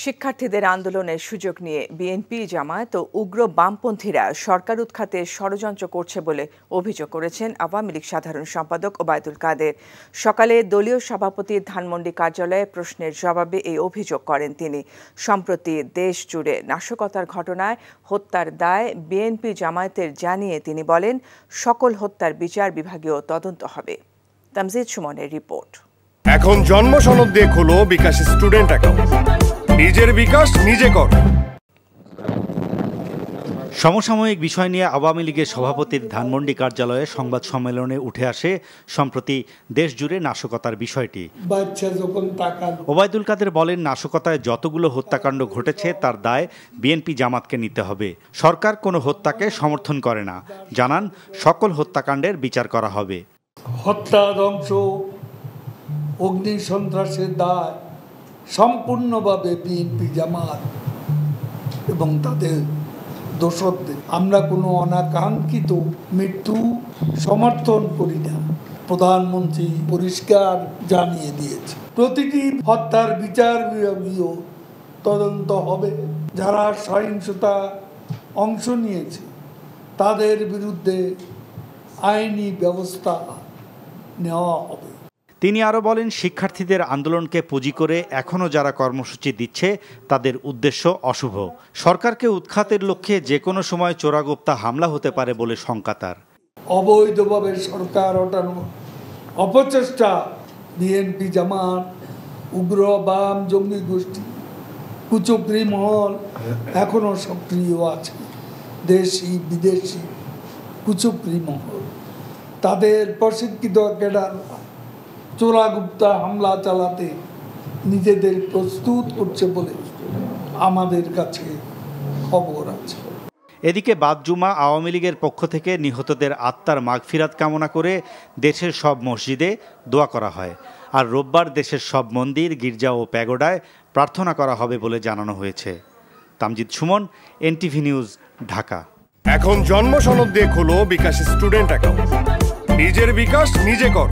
শিক্ষার্থীদের আন্দোলনের সুযোগ নিয়ে বিএনপি, জামায়াত ও উগ্র বামপন্থীরা সরকার উৎখাতে ষড়যন্ত্র করছে বলে অভিযোগ করেছেন আওয়ামী লীগ সাধারণ সম্পাদক ওবায়দুল কাদের। সকালে দলীয় সভাপতির ধানমন্ডি কার্যালয়ে প্রশ্নের জবাবে এই অভিযোগ করেন তিনি। সম্প্রতি দেশ জুড়ে নাশকতার ঘটনায় হত্যার দায় বিএনপি, জামায়াতের জানিয়ে তিনি বলেন, সকল হত্যার বিচার বিভাগীয় তদন্ত হবে। তামজিদ সুমনের রিপোর্ট। এখন জন্ম সনদ দিয়ে খোলো বিকাশ স্টুডেন্ট অ্যাকাউন্ট। নিজের বিকাশ নিজে কর। সমসাময়িক বিষয় নিয়ে আওয়ামী লীগের সভাপতির ধানমন্ডি কার্যালয়ে সংবাদ সম্মেলনে উঠে আসে সম্প্রতি দেশ জুড়ে নাশকতার বিষয়টি। ওবায়দুল কাদের বলেন, নাশকতায় যতগুলো হত্যাকাণ্ড ঘটেছে তার দায় বিএনপি, জামাতকে নিতে হবে। সরকার কোনো হত্যাকে সমর্থন করে না। জানান, সকল হত্যাকাণ্ডের বিচার করা হবে। হত্যা, ধ্বংস, অগ্নি সন্ত্রাসের দায় সম্পূর্ণভাবে বিএনপি, জামাত এবং তাদের দোসরদের। আমরা কোনো অনাকাঙ্ক্ষিত মৃত্যু সমর্থন করি না। প্রধানমন্ত্রী পরিষ্কার জানিয়ে দিয়েছে, প্রতিটি হত্যার বিচার বিভাগীয় তদন্ত হবে। যারা সহিংসতা অংশ নিয়েছে তাদের বিরুদ্ধে আইনি ব্যবস্থা নেওয়া হবে। তিনি আরও বলেন, শিক্ষার্থীদের আন্দোলনকে পুঁজি করে এখনও যারা কর্মসূচি দিচ্ছে তাদের উদ্দেশ্য অশুভ। সরকারকে উৎখাতের লক্ষ্যে যে কোনো সময় চোরাগোপ্তা হামলা হতে পারে বলে শঙ্কা তার। অবৈধভাবে সরকার ওঠানো অপচেষ্টা বিএনপি, জামাত, উগ্র বাম জঙ্গি গোষ্ঠী, কুচক্রী মহল এখনও সক্রিয় আছে। দেশি বিদেশি কুচক্রী মহল, তাদের প্রশিক্ষিত ক্যাডার চোরাগুপ্তা হামলা চালাতে নিজেদের প্রস্তুত করছে বলে আমাদের কাছে খবর আছে। এদিকে বাদ জুমা আওয়ামী লীগের পক্ষ থেকে নিহতদের আত্মার মাগফিরাত কামনা করে দেশের সব মসজিদে দোয়া করা হয়। আর রোববার দেশের সব মন্দির, গির্জা ও প্যাগোডায় প্রার্থনা করা হবে বলে জানানো হয়েছে। Tamjid Suman, NTV news, Dhaka. এখন জন্ম সনদ দিয়ে খোলো বিকাশ স্টুডেন্ট অ্যাকাউন্ট। নিজের বিকাশ নিজে কর।